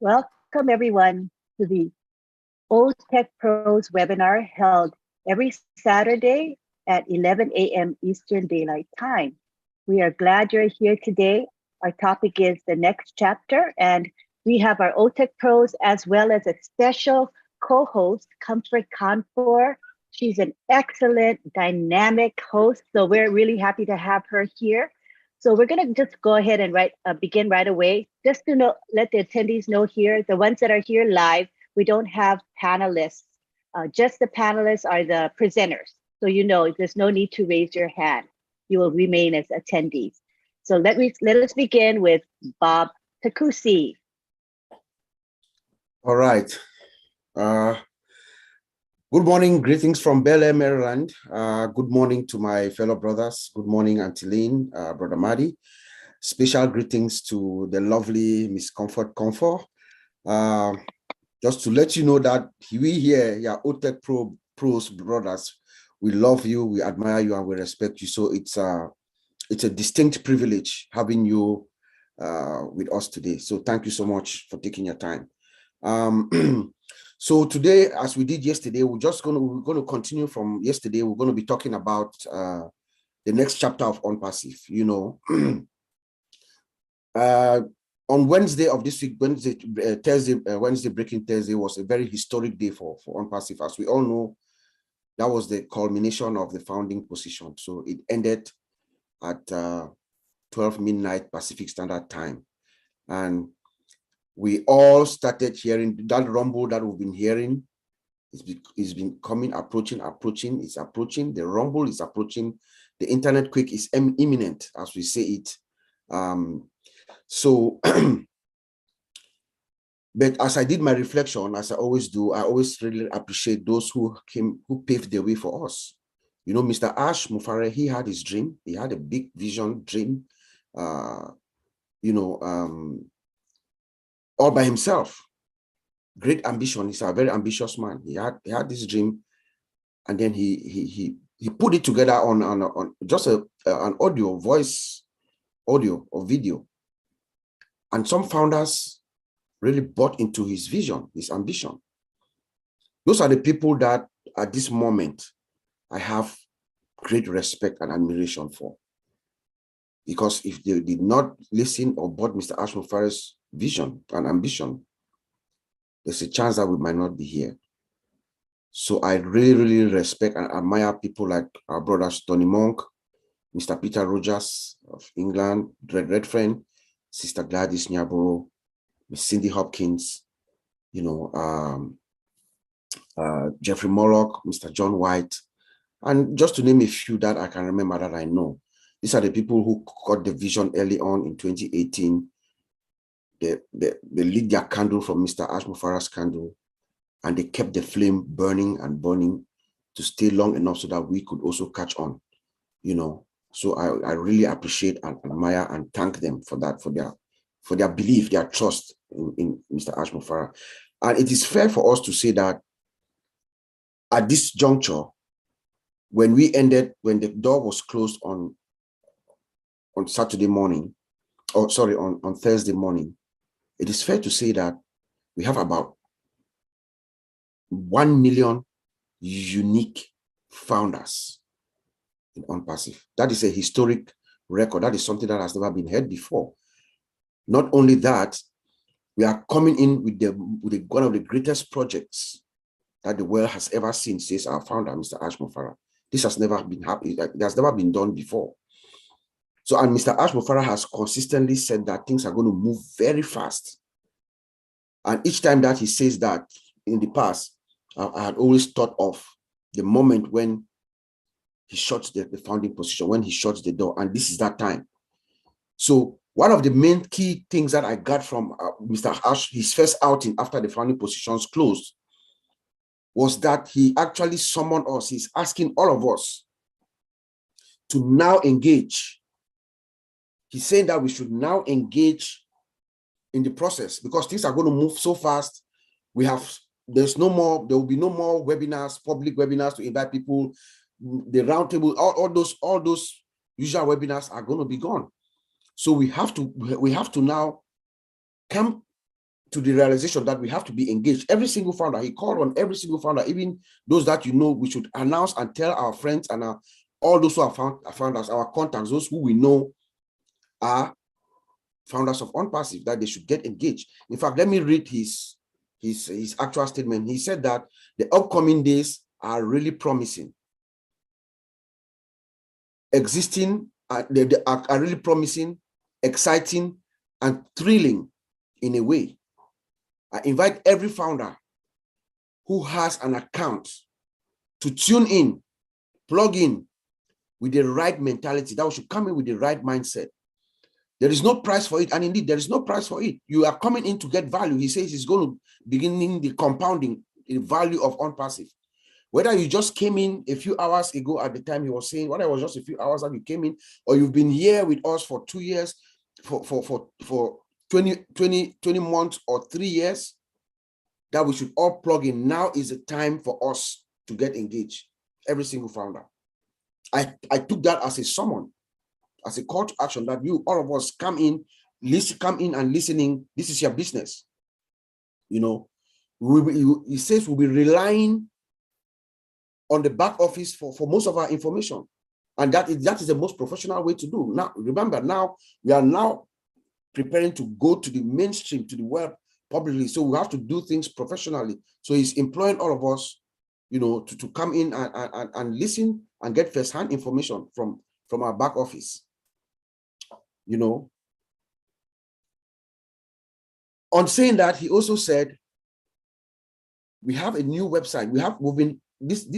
Welcome everyone to the Old Tech Pros webinar held every Saturday at 11 a.m. Eastern Daylight Time. We are glad you're here today. Our topic is the next chapter, and we have our Old Tech Pros as well as a special co-host, Comfort Kanfor. She's an excellent, dynamic host, so we're really happy to have her here. So we're going to just go ahead and begin right away. Just to let the attendees know here, the ones that are here live, we don't have panelists. Just the panelists are the presenters. So there's no need to raise your hand. You will remain as attendees. So let us begin with Bob Takusi. All right. Good morning, greetings from Bel Air, Maryland. Good morning to my fellow brothers. Good morning, Auntie Lynn, Brother Maddy. Special greetings to the lovely Miss Comfort. Just to let you know that we here, Old Tech Pros brothers, we love you, we admire you, and we respect you. So it's a distinct privilege having you with us today. So thank you so much for taking your time. So today, as we did yesterday, we're going to continue from yesterday. We're going to be talking about the next chapter of Unpassive. On Wednesday of this week, Wednesday Breaking Thursday was a very historic day for Unpassive. As we all know, that was the culmination of the founding position. So it ended at 12 midnight Pacific Standard Time. And we all started hearing that rumble that we've been hearing. It's been coming, approaching. It's approaching. The rumble is approaching. The internet quake is imminent, as we say it. But as I did my reflection, as I always do, I always really appreciate those who paved the way for us. Mr. Ash Mufare, he had his dream. He had a big vision dream. All by himself. Great ambition. He's a very ambitious man. He had this dream, and then he put it together on just an audio, voice, audio or video. And some founders really bought into his vision, his ambition. Those are the people that at this moment I have great respect and admiration for. Because if they did not listen or bought Mr. Ash Mufare's vision and ambition, there's a chance that we might not be here. So I really, really respect and admire people like our brothers Tony Monk, Mr. Peter Rogers of England, Redfern, Sister Gladys Nyaboro, Miss Cindy Hopkins, Jeffrey Morlock, Mr. John White, and just to name a few that I can remember that I know. These are the people who got the vision early on in 2018. They lit their candle from Mr. Ash Mufare's candle, and they kept the flame burning and burning to stay long enough so that we could also catch on, So I really appreciate and admire and thank them for that, for their belief, their trust in Mr. Ash Mufare. And it is fair for us to say that at this juncture, when the door was closed on Saturday morning, on Thursday morning, it is fair to say that we have about 1 million unique founders in Unpassive. That is a historic record. That is something that has never been heard before. Not only that, we are coming in with one of the greatest projects that the world has ever seen, says our founder, Mr. Ash Mufare. This has never been happening. It has never been done before. So, and Mr. Ash Mufare has consistently said that things are going to move very fast. And each time that he says that in the past, I had always thought of the moment when he shuts the founding position, when he shuts the door, and this is that time. So one of the main key things that I got from Mr. Ash, his first outing after the founding positions closed, was that he actually summoned us. He's asking all of us to now engage. He's saying that we should now engage in the process because things are going to move so fast. There will be no more webinars, public webinars to invite people. The roundtable, all those usual webinars are going to be gone. So we have to now come to the realization that we have to be engaged. Every single founder, he called on every single founder, even those that we should announce and tell our friends and all those who are founders, our contacts, those who we know are founders of OnPassive, that they should get engaged. In fact, let me read his actual statement. He said that the upcoming days are really promising. They are really promising, exciting, and thrilling in a way. I invite every founder who has an account to tune in, plug in with the right mentality, that we should come in with the right mindset. There is no price for it, and indeed there is no price for it. You are coming in to get value. He says he's going to begin the compounding the value of OnPassive. Whether you just came in a few hours ago at the time he was saying, whether it was just a few hours that you came in, or you've been here with us for 2 years, for 20 months or 3 years, that we should all plug in. Now is the time for us to get engaged. Every single founder. I took that as a summon, as a call to action, that you, all of us, come in and listening. This is your business. You know, he says we'll be relying on the back office for most of our information. And that is the most professional way to do. Now, remember, now we are now preparing to go to the mainstream, to the web publicly. So we have to do things professionally. So he's employing all of us, you know, to come in and listen and get first-hand information from our back office. You know, on saying that, he also said, we have a new website.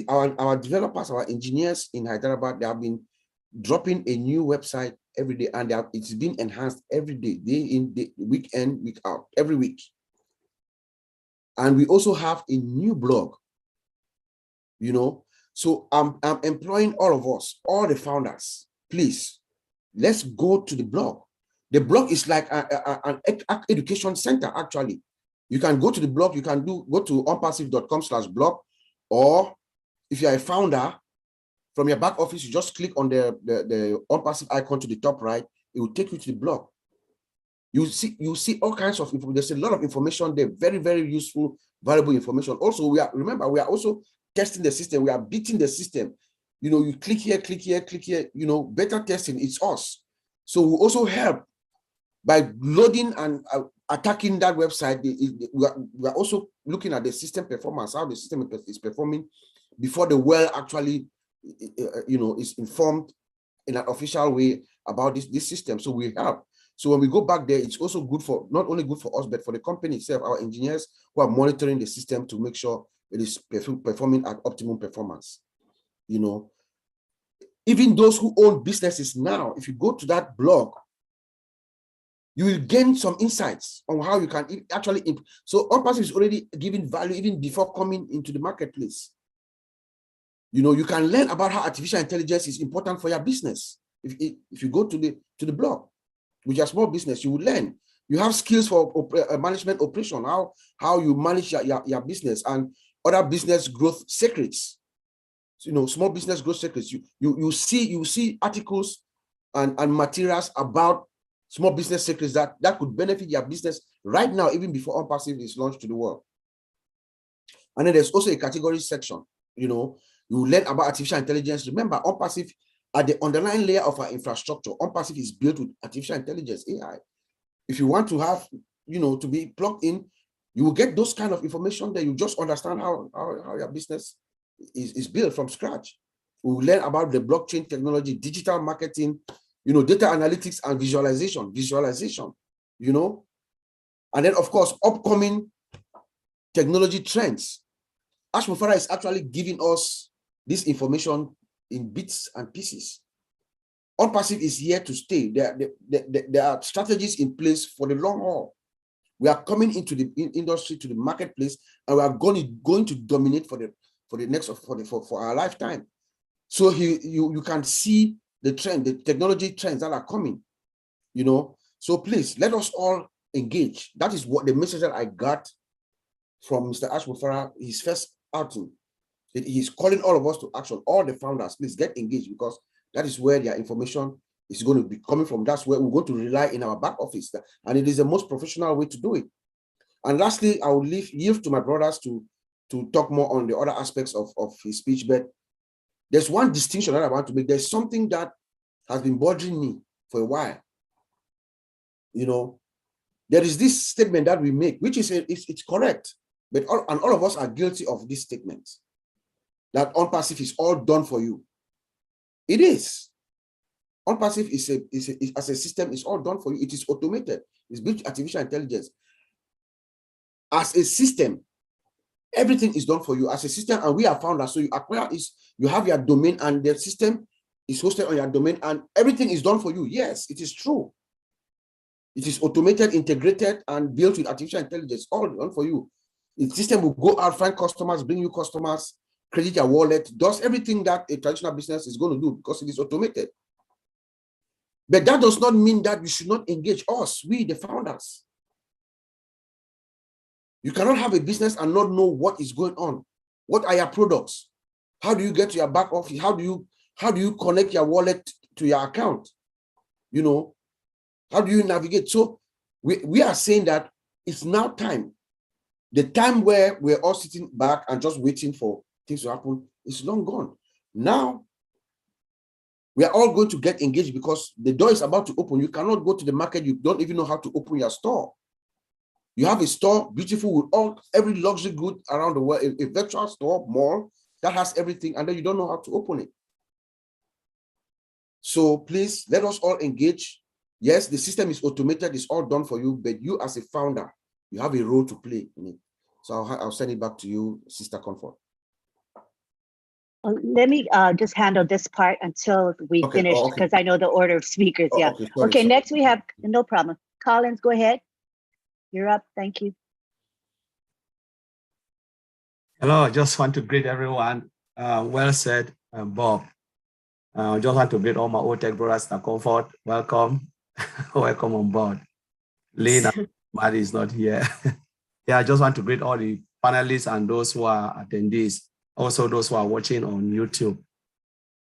Our developers, our engineers in Hyderabad, they have been dropping a new website every day, and it's been enhanced every day, day in, day, week in, week out, every week. And we also have a new blog, you know. So I'm employing all of us, all the founders, please, let's go to the blog. The blog is like an education center, actually. You can go to the blog, you can go to onpassive.com/blog, or if you're a founder, from your back office, you just click on the OnPassive icon to the top right, it will take you to the blog. You see all kinds of information. There's a lot of information there, very, very useful, valuable information. Also, remember, we are also testing the system. We are beating the system. You know, you click here, you know, beta testing, it's us. So we also help by loading and attacking that website. We are also looking at the system performance, how the system is performing before the world actually, you know, is informed in an official way about this system. So we help. So when we go back there, it's also good for, not only good for us, but for the company itself, our engineers who are monitoring the system to make sure it is performing at optimum performance. You know, even those who own businesses now, if you go to that blog, you will gain some insights on how you can actually. So OnPassive is already giving value even before coming into the marketplace. You know, you can learn about how artificial intelligence is important for your business. If you go to the blog, with your small business, you will learn. You have skills for management operation, how you manage your business, and other business growth secrets. So, you know, small business growth secrets. You see articles and materials about small business secrets that could benefit your business right now, even before OnPassive is launched to the world. And then there's also a category section. You know, you learn about artificial intelligence. Remember, OnPassive, at the underlying layer of our infrastructure, OnPassive is built with artificial intelligence, AI. If you want to have, you know, to be plugged in, you will get those kind of information that you just understand how your business is built from scratch. We will learn about the blockchain technology, digital marketing, you know, data analytics and visualization, you know, and then of course, upcoming technology trends. Ash Mufara is actually giving us this information in bits and pieces. OnPassive is here to stay. There are strategies in place for the long haul. We are coming into the industry, to the marketplace, and we are going to dominate for our lifetime. So you can see the trend, the technology trends that are coming, you know. So please let us all engage. That is what the message that I got from Mr. Ash Mufara, his first outing. He's calling all of us to action. All the founders, please get engaged, because that is where their information is going to be coming from. That's where we're going to rely in our back office, and it is the most professional way to do it. And lastly, I will yield to my brothers to talk more on the other aspects of his speech. But there's one distinction that I want to make. There's something that has been bothering me for a while. There is this statement that we make, which is it's correct, but all of us are guilty of this statement that OnPassive is all done for you. It is. OnPassive is as a system, is all done for you. It is automated. It's built with artificial intelligence. As a system, everything is done for you as a system, and we are founders. So you have your domain, and the system is hosted on your domain, and everything is done for you. Yes, it is true. It is automated, integrated, and built with artificial intelligence, all done for you. The system will go out, find customers, bring you customers, credit your wallet, does everything that a traditional business is going to do because it is automated. But that does not mean that you should not engage us, we the founders. You cannot have a business and not know what is going on. What are your products? How do you get to your back office? How do you connect your wallet to your account? How do you navigate? So we are saying that it's now time. The time where we're all sitting back and just waiting for things to happen is long gone. Now, we are all going to get engaged because the door is about to open. You cannot go to the market. You don't even know how to open your store. You have a store, beautiful, with every luxury good around the world, a virtual store, mall, that has everything, and then you don't know how to open it. So please, let us all engage. Yes, the system is automated, it's all done for you, but you as a founder, you have a role to play in it. So I'll send it back to you, Sister Comfort. Let me just handle this part until we finish, because I know the order of speakers. Yeah. Sorry. Next we have, no problem. Collins, go ahead. You're up. Thank you. Hello, I just want to greet everyone. Well said, Bob. I just want to greet all my old tech brothers and comfort. Welcome. Welcome on board. Lynn and Maddie is not here. Yeah, I just want to greet all the panelists and those who are attendees, also those who are watching on YouTube.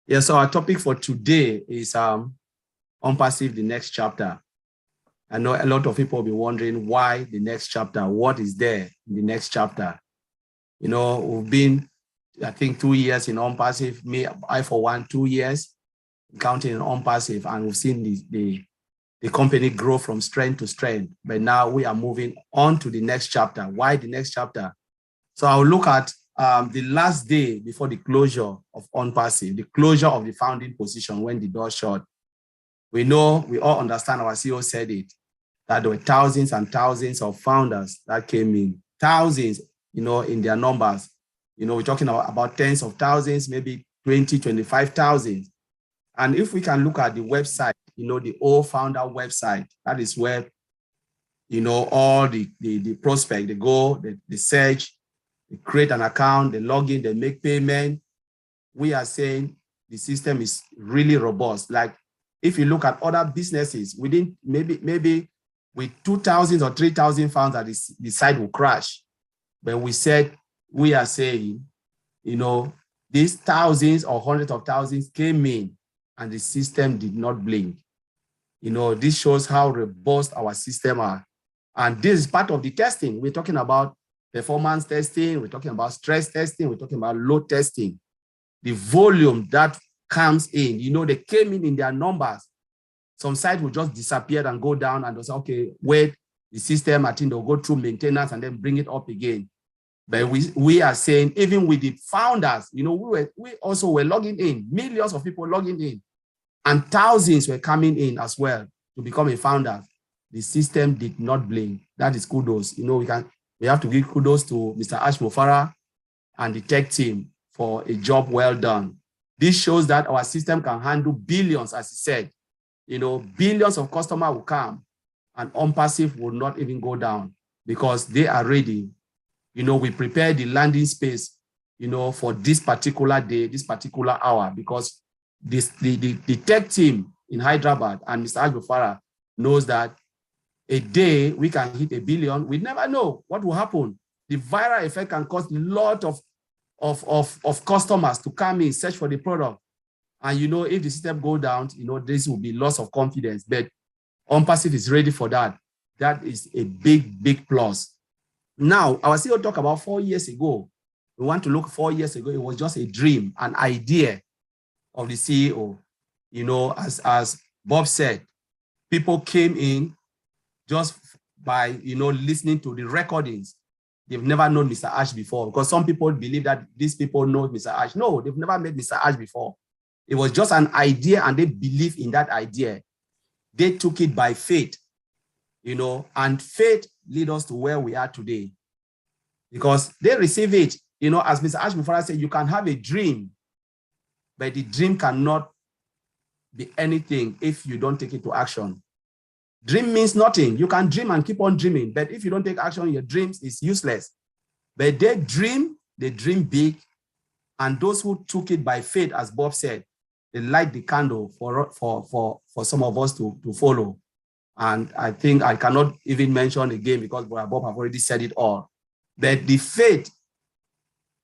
Yeah, so our topic for today is OnPassive, the next chapter. I know a lot of people will be wondering why the next chapter, what is there in the next chapter? We've been, I think, 2 years in OnPassive, me, I for one, 2 years counting in OnPassive, and we've seen the company grow from strength to strength. But now we are moving on to the next chapter. Why the next chapter? So I'll look at the last day before the closure of OnPassive, the closure of the founding position when the door shut. We know, we all understand, our CEO said it, that there were thousands and thousands of founders that came in, thousands, in their numbers. We're talking about tens of thousands, maybe 20, 25,000. And if we can look at the website, the old founder website, that is where, all the prospect, they go, they search, they create an account, they log in, they make payment. We are saying the system is really robust. Like if you look at other businesses, within maybe with 2,000 or 3,000 founders, the site will crash. But we are saying, these thousands or hundreds of thousands came in and the system did not blink. This shows how robust our system are. And this is part of the testing. We're talking about performance testing. We're talking about stress testing. We're talking about load testing. The volume that comes in, they came in their numbers. Some sites will just disappear and go down and they'll say, okay, wait, the system, I think they'll go through maintenance and then bring it up again. But we are saying, even with the founders, we also were logging in, millions of people logging in, and thousands were coming in as well to become a founder. The system did not blink. That is kudos. We have to give kudos to Mr. Ash Mofara and the tech team for a job well done. This shows that our system can handle billions, as he said. Billions of customers will come and OnPassive will not even go down because they are ready. We prepare the landing space, for this particular day, this particular hour, because the tech team in Hyderabad and Mr. Ajbofara knows that a day we can hit 1 billion. We never know what will happen. The viral effect can cause a lot of customers to come in, search for the product. And if the system go down, this will be loss of confidence. But OnPassive is ready for that. That is a big, big plus. Now, our CEO talked about 4 years ago. We want to look 4 years ago. It was just a dream, an idea of the CEO. You know, as Bob said, people came in just by, you know, listening to the recordings. They've never known Mr. Ash before, because some people believe that these people know Mr. Ash. No, they've never met Mr. Ash before. It was just an idea, and they believe in that idea. They took it by faith, you know, and faith led us to where we are today, because they receive it. You know, as Mr. Ash before I said, you can have a dream, but the dream cannot be anything if you don't take it to action. Dream means nothing. You can dream and keep on dreaming, but if you don't take action, your dreams is useless. But they dream big, and those who took it by faith, as Bob said, they light the candle for some of us to follow. And I think I cannot even mention again, because Brother Bob have already said it all. But the faith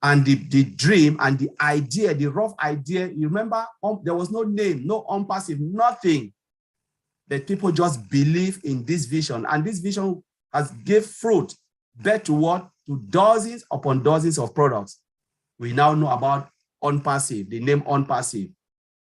and the dream and the idea, the rough idea, you remember, there was no name, no unpassive, nothing. That people just believe in this vision, and this vision has given fruit, birth to what? To dozens upon dozens of products. We now know about Unpassive, the name Unpassive.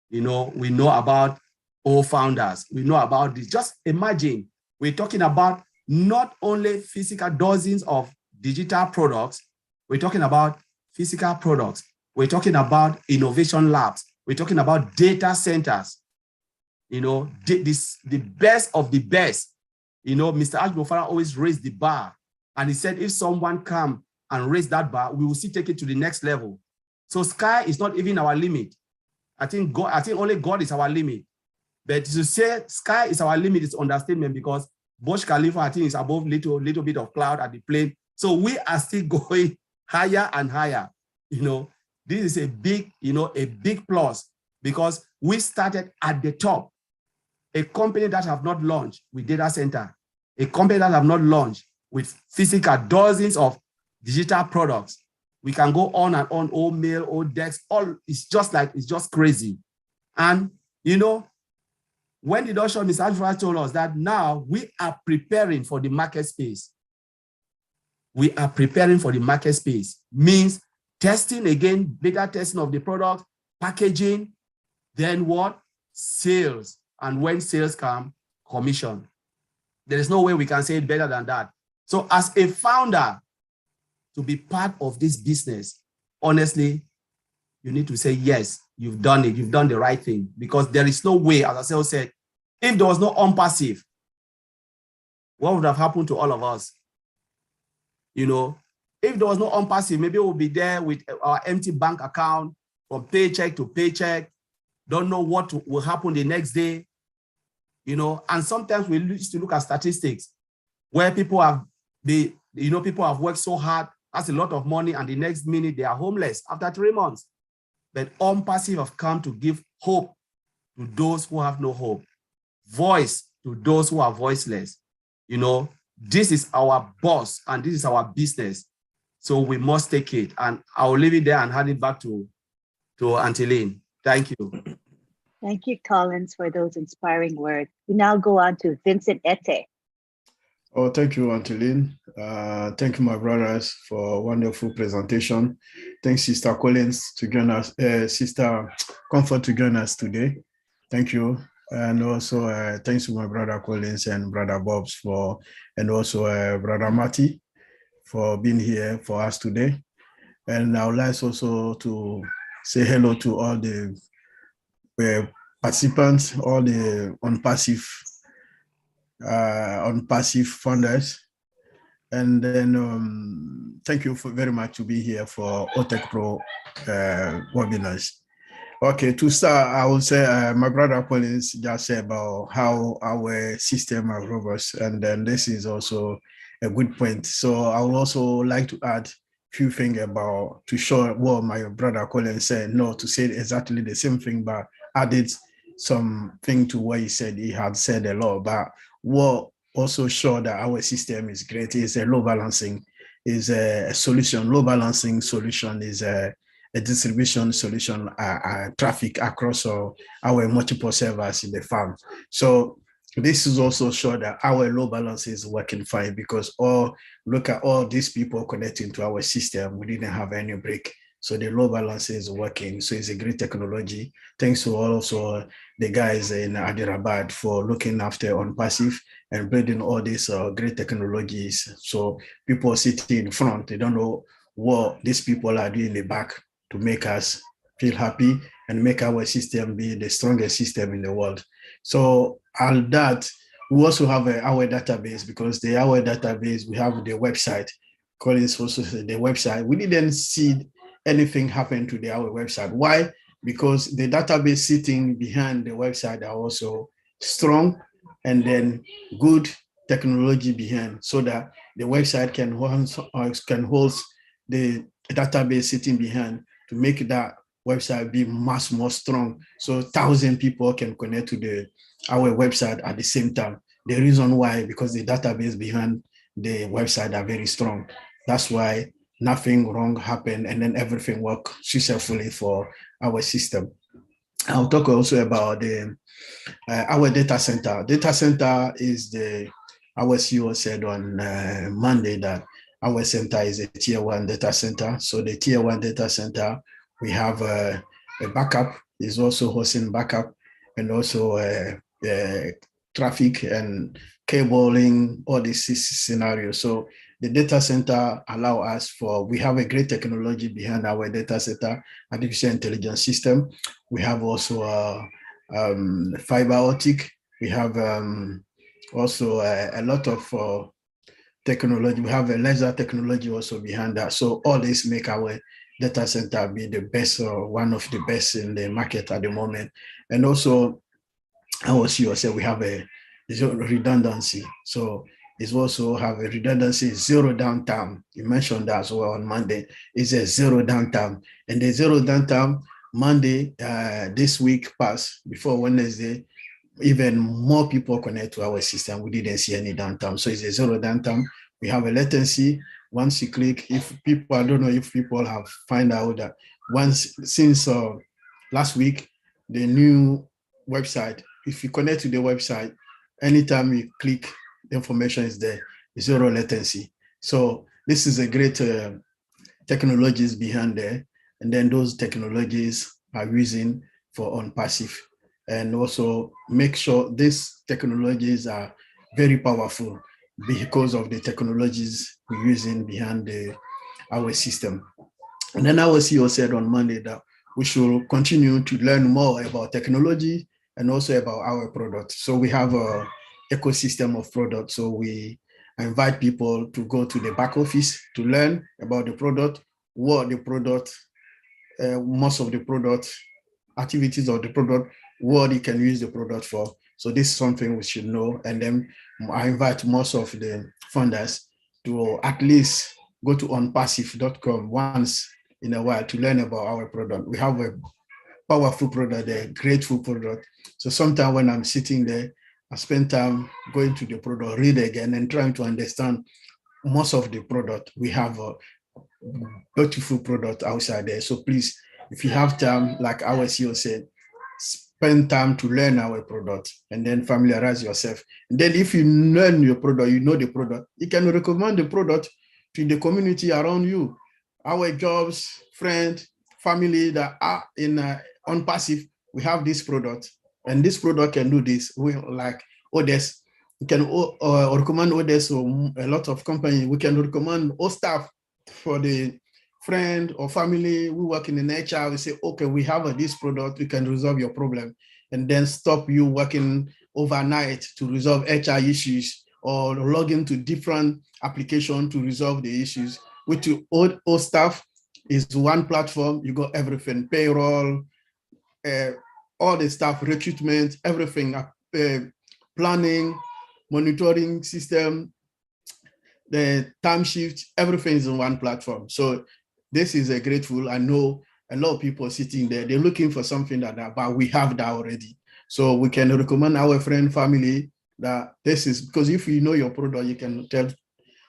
You know, we know about all founders. We know about this. Just imagine, we're talking about not only physical dozens of digital products, we're talking about physical products. We're talking about innovation labs. We're talking about data centers. You know, the best of the best. You know, Mr. Ashbofara always raised the bar. And he said, if someone come and raise that bar, we will still take it to the next level. So sky is not even our limit. I think only God is our limit. But to say sky is our limit is understatement, because Burj Khalifa, I think, is above little bit of cloud at the plane. So we are still going higher and higher. You know, this is a big, you know, a big plus, because we started at the top. A company that have not launched with data center, a company that have not launched with physical dozens of digital products. We can go on and on, old mail, old decks, all, it's just crazy. And, you know, when the doctor, Mr. Alfred, told us that now we are preparing for the market space. We are preparing for the market space, means testing again, beta testing of the product, packaging, then what? Sales. And when sales come, commission. There is no way we can say it better than that. So as a founder, to be part of this business, honestly, you need to say, yes, you've done it. You've done the right thing, because there is no way, as I said, if there was no Unpassive, what would have happened to all of us? You know, if there was no Unpassive, maybe we'll be there with our empty bank account from paycheck to paycheck, don't know what will happen the next day. You know, and sometimes we used to look at statistics where people have people have worked so hard, has a lot of money, and the next minute they are homeless after 3 months. But Unpassive have come to give hope to those who have no hope, voice to those who are voiceless. You know, this is our boss and this is our business. So we must take it. And I'll leave it there and hand it back to Auntie Lynn. Thank you. Thank you, Collins, for those inspiring words. We now go on to Vincent Ete. Oh, thank you, Auntie Lynn. Thank you, my brothers, for a wonderful presentation. Thanks, Sister Collins, to join us, Sister Comfort to join us today. Thank you. And also, thanks to my brother Collins and brother Bobs and also brother Matty for being here for us today. And I would like also to say hello to all the participants, all the Unpassive funders. And then thank you very much to be here for OTEC Pro webinars. Okay, to start, I will say my brother Collins just said about how our system are robust, and then this is also a good point. So I would also like to add a few things to show what my brother Collins said, not to say exactly the same thing, but added something to what he said. He had said a lot, but what also show that our system is great is a load balancing, is a solution. Load balancing solution is a distribution solution, traffic across our multiple servers in the farm. So this is also sure that our load balance is working fine, because look at all these people connecting to our system. We didn't have any break. So the load balance is working. So it's a great technology. Thanks to also the guys in Hyderabad for looking after on passive and building all these great technologies. So people sitting in front, they don't know what these people are doing in the back to make us feel happy and make our system be the strongest system in the world. So all that, we also have our database, because our database, we have the website. Collins also said the website. We didn't see anything happen to our website. Why? Because the database sitting behind the website are also strong, and then good technology behind, so that the website can hold the database sitting behind to make that website be much more strong. So 1,000 people can connect to our website at the same time. The reason why, because the database behind the website are very strong. That's why nothing wrong happened, and then everything worked successfully for our system. I'll talk also about our data center. Data center is our CEO said on Monday that our center is a tier 1 data center. So the tier 1 data center, we have a backup, is also hosting backup, and also traffic and cabling, all these scenarios. So the data center allow us we have a great technology behind our data center, artificial intelligence system. We have also fiber optic. We have also a lot of technology. We have a laser technology also behind that. So all this make our data center be the best, or one of the best in the market at the moment. And also, our CEO said we have a zero redundancy. So it's also have a redundancy, zero downtime. You mentioned that as well on Monday. It's a zero downtime. And the zero downtime, Monday, this week passed, before Wednesday, even more people connect to our system. We didn't see any downtime. So it's a zero downtime. We have a latency. Once you click, if people, I don't know if people have find out that since last week, the new website, if you connect to the website, anytime you click, the information is there, zero latency. So this is a great technologies behind there. And then those technologies are using for on passive. And also make sure these technologies are very powerful because of the technologies we're using behind our system. And then our CEO said on Monday that we should continue to learn more about technology and also about our product. So we have an ecosystem of products. So we invite people to go to the back office to learn about the product, what the product, most of the product, activities of the product, what you can use the product for. So this is something we should know. And then I invite most of the funders to at least go to onpassive.com once in a while to learn about our product. We have a powerful product there, grateful product. So sometimes when I'm sitting there, I spend time going to the product, read again, and trying to understand most of the product. We have a beautiful product outside there. So please, if you have time, like our CEO said, spend time to learn our product and then familiarize yourself. And then if you learn your product, you know the product, you can recommend the product to the community around you. Our jobs, friends, family that are on passive, we have this product, and this product can do this. We like others, we can recommend others. So a lot of companies, we can recommend all staff for the friend or family who work in HR. We say, okay, we have this product, we can resolve your problem, and then stop you working overnight to resolve HR issues or log into different applications to resolve the issues. With your old staff is one platform. You got everything, payroll, all the staff, recruitment, everything, planning, monitoring system, the time shift, everything is in one platform. So this is a grateful. I know a lot of people sitting there, they're looking for something like that, but we have that already. So we can recommend our friend, family that this is, because if you know your product, you can tell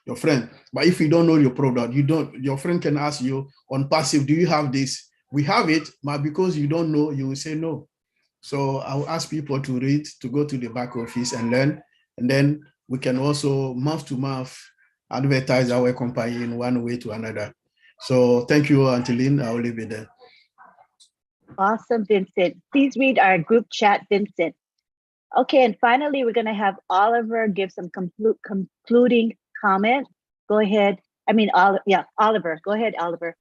your friend. But if you don't know your product, your friend can ask you on passive, do you have this? We have it, but because you don't know, you will say no. So I'll ask people to read, to go to the back office and learn. And then we can also mouth to mouth advertise our company in one way to another. So thank you, Auntie Lynn. I'll leave it there. Awesome, Vincent. Please read our group chat, Vincent. Okay, and finally, we're going to have Oliver give some concluding comment. Go ahead. I mean, Oliver. Go ahead, Oliver.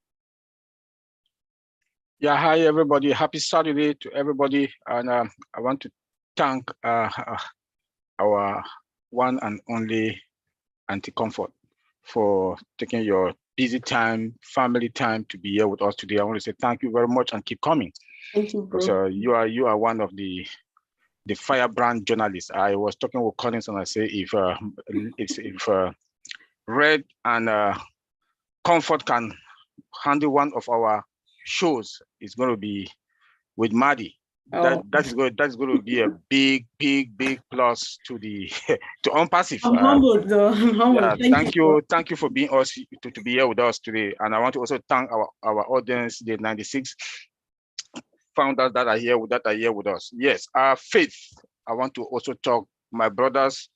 Yeah, hi, everybody. Happy Saturday to everybody. And I want to thank our one and only Auntie Comfort for taking your busy time, family time to be here with us today. I want to say thank you very much and keep coming. Thank you, bro. So you are one of the firebrand journalists. I was talking with Collins and I say if Red and Comfort can handle one of our shows, it's going to be with Maddie. That's going to be a big plus to the to Unpassive. I'm humbled though. I'm humbled. Yeah, thank you for being us to be here with us today. And I want to also thank our audience, the 96 founders that are here with us. Yes, our faith. I want to also talk my brothers.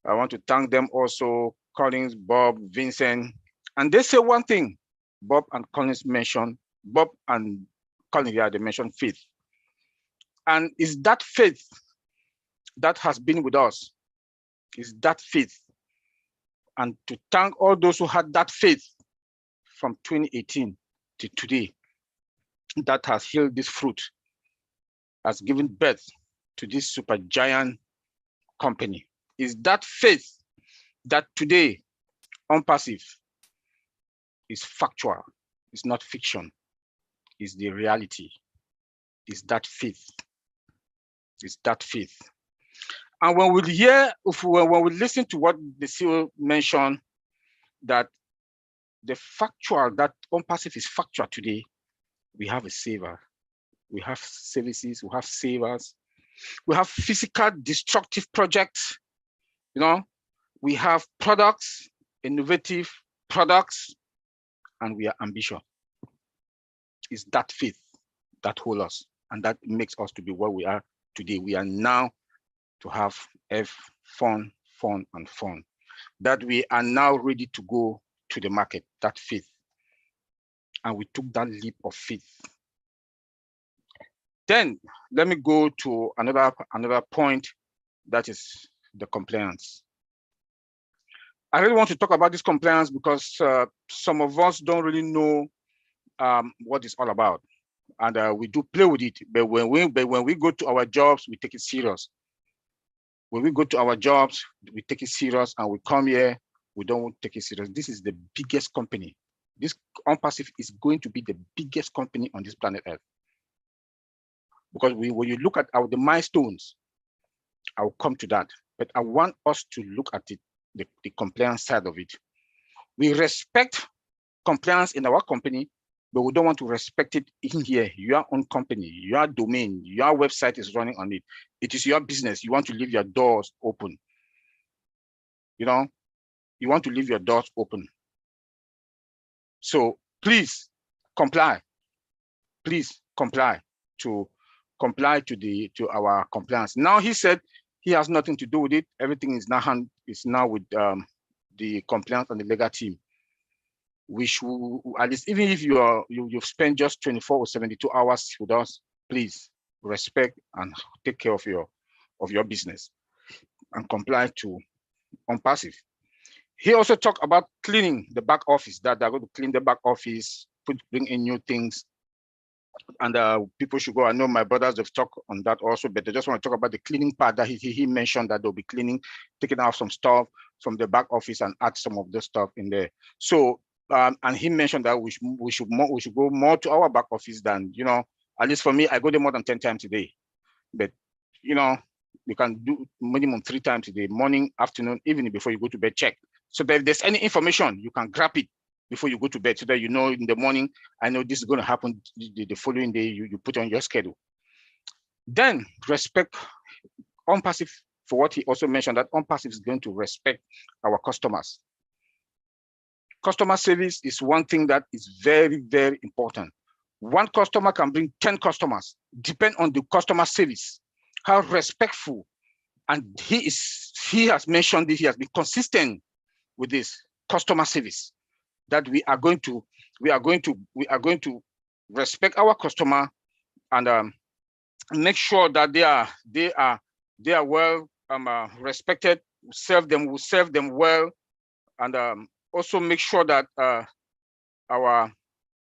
I want to thank them also, Collins, Bob, Vincent. And they say one thing, Bob and Collins mentioned faith. And it's that faith that has been with us. It's that faith. And to thank all those who had that faith from 2018 to today, that has yielded this fruit, has given birth to this super giant company. It's that faith that today, Unpassive, is factual. It's not fiction. It's the reality. It's that faith. It's that faith. And when we listen to what the CEO mentioned, that the factual, that Unpassive is factual today, we have a saver. We have services, we have savers. We have physical destructive projects. We have products, innovative products, and we are ambitious. It's that faith that holds us and that makes us to be where we are today. We are now to have fun, and fun. That we are now ready to go to the market, that faith. And we took that leap of faith. Then let me go to another point, that is the compliance. I really want to talk about this compliance because some of us don't really know what it's all about. And we do play with it, but when we go to our jobs, we take it serious. When we go to our jobs, we take it serious, and we come here, we don't take it serious. This is the biggest company. This Unpassive is going to be the biggest company on this planet Earth. Because when you look at the milestones, I'll come to that. But I want us to look at the compliance side of it. We respect compliance in our company, but we don't want to respect it in here. Your own company, your domain, your website is running on it. It is your business. You want to leave your doors open. You want to leave your doors open. So please comply. Please comply to our compliance. Now he said he has nothing to do with it. Everything is now with the compliance and the legal team. We should, at least, even if you've spent just 24 or 72 hours with us, please respect and take care of your business and comply to Unpassive. He also talked about cleaning the back office, that they're going to clean the back office, bring in new things, and people should go. I know my brothers have talked on that also, but they just want to talk about the cleaning part that he mentioned, that they'll be cleaning, taking out some stuff from the back office and add some of the stuff in there. So and he mentioned that we should go more to our back office than, at least for me, I go there more than 10 times a day. But you can do minimum 3 times a day, morning, afternoon, evening, before you go to bed, check. So that if there's any information, you can grab it before you go to bed, so that in the morning, I know this is going to happen the following day, you put on your schedule. Then respect Unpassive, for what he also mentioned, that Unpassive is going to respect our customers. Customer service is one thing that is very, very important. One customer can bring 10 customers, depend on the customer service, how respectful. And he has mentioned this, he has been consistent with this customer service, that we are going to respect our customer and make sure that they are well respected, we'll serve them well, and also make sure that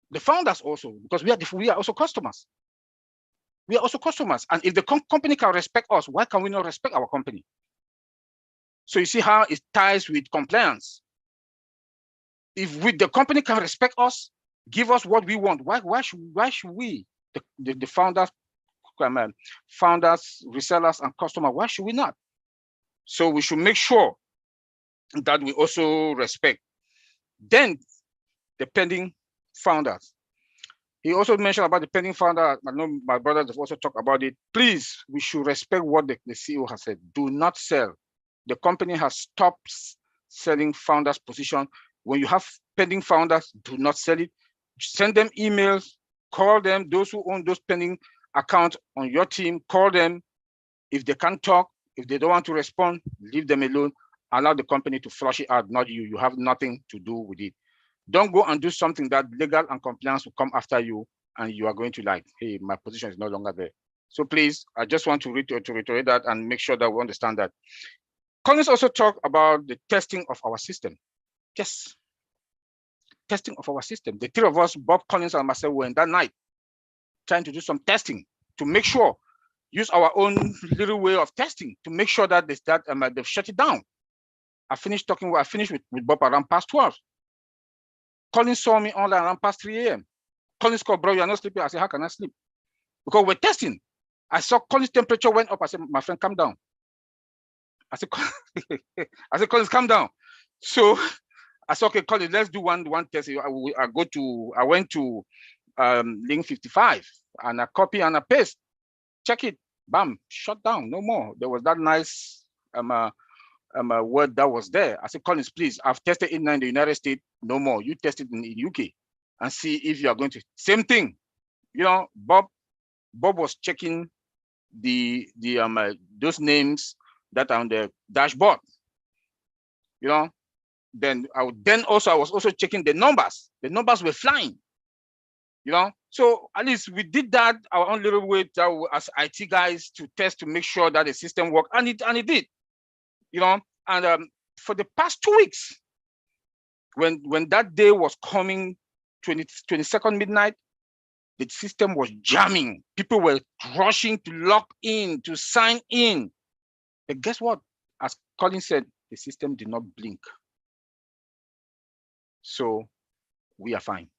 the founders also, because we are also customers. We are also customers, and if the company can respect us, why can we not respect our company? So you see how it ties with compliance. If the company can respect us, give us what we want, why should we, the founders, resellers, and customers, why should we not? So we should make sure that we also respect. Then the pending founders. He also mentioned about the pending founder. I know my brothers have also talked about it. Please, we should respect what the CEO has said. Do not sell. The company has stopped selling founders' position. When you have pending founders, do not sell it. Send them emails, call them, those who own those pending accounts on your team, call them. If they can't talk, if they don't want to respond, leave them alone. Allow the company to flush it out, not you. You have nothing to do with it. Don't go and do something that legal and compliance will come after you, and you are going to like, hey, my position is no longer there. So please, I just want to reiterate that and make sure that we understand that. Collins also talked about the testing of our system. Yes, testing of our system. The three of us, Bob, Collins, and myself, were in that night trying to do some testing to make sure, use our own little way of testing to make sure that they've shut it down. I finished with Bob around past 12. Collins saw me online around past 3 a.m. Collins called, bro, you're not sleeping. I said, how can I sleep? Because we're testing. I saw Collins' temperature went up. I said, my friend, calm down. I said, Collins, calm down. So I said, okay, Collins, let's do one test. I went to link 55 and I copy and I paste. Check it. Bam, shut down. No more. There was that nice word that was there. I said, Collins, please, I've tested it in the United States. No more. You test it in the UK and see if you are going to. Same thing. You know, Bob was checking those names that are on the dashboard. You know, then I was also checking the numbers. The numbers were flying. You know, so at least we did that our own little way as IT guys to test to make sure that the system worked, and it did. You know, and for the past 2 weeks, when that day was coming, 22nd midnight, the system was jamming. People were rushing to log in, to sign in. But guess what? As Colin said, the system did not blink. So we are fine.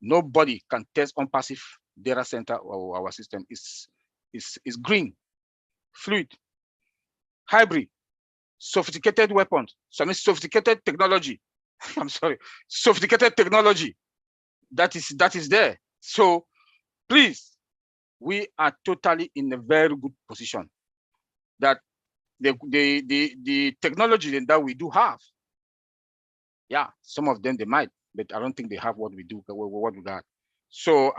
Nobody can test Unpassive data center or our system. Is green, fluid, hybrid, sophisticated weapons. So I mean sophisticated technology. I'm sorry, sophisticated technology that is there. So please, we are totally in a very good position. That the technology that we do have, yeah, some of them they might, but I don't think they have what we do, what we got. So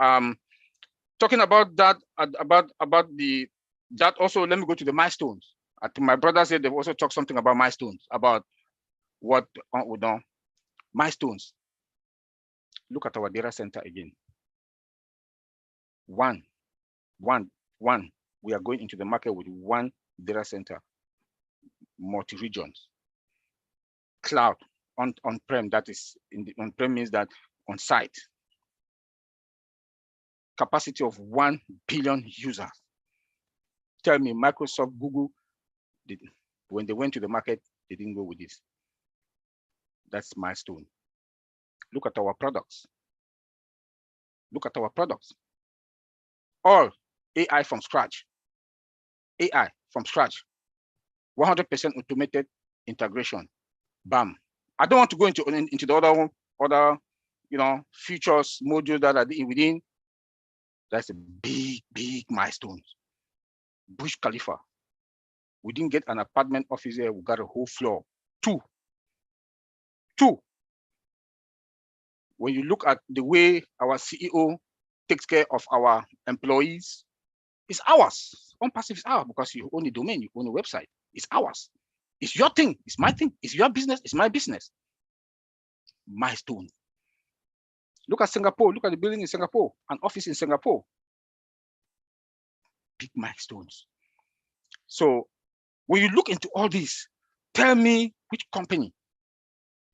talking about that, that also, let me go to the milestones. I think my brother said they've also talked something about milestones, about what we done. Milestones. Look at our data center again. One. We are going into the market with one data center, multi-regions, cloud, on-prem, that is, on-prem means that on site. Capacity of 1 billion users. Tell me, Microsoft, Google, when they went to the market, they didn't go with this. That's milestone. Look at our products. Look at our products. All AI from scratch. AI from scratch. 100% automated integration. Bam. I don't want to go into the other features, modules that are within. That's a big milestone. Burj Khalifa. We didn't get an apartment office there. We got a whole floor. Two. When you look at the way our CEO takes care of our employees, it's ours. Unpassive is ours because you own a domain, you own a website. It's ours. It's your thing. It's my thing. It's your business. It's my business. Milestone. Look at Singapore. Look at the building in Singapore, an office in Singapore. Big milestones. So when you look into all this, tell me which company,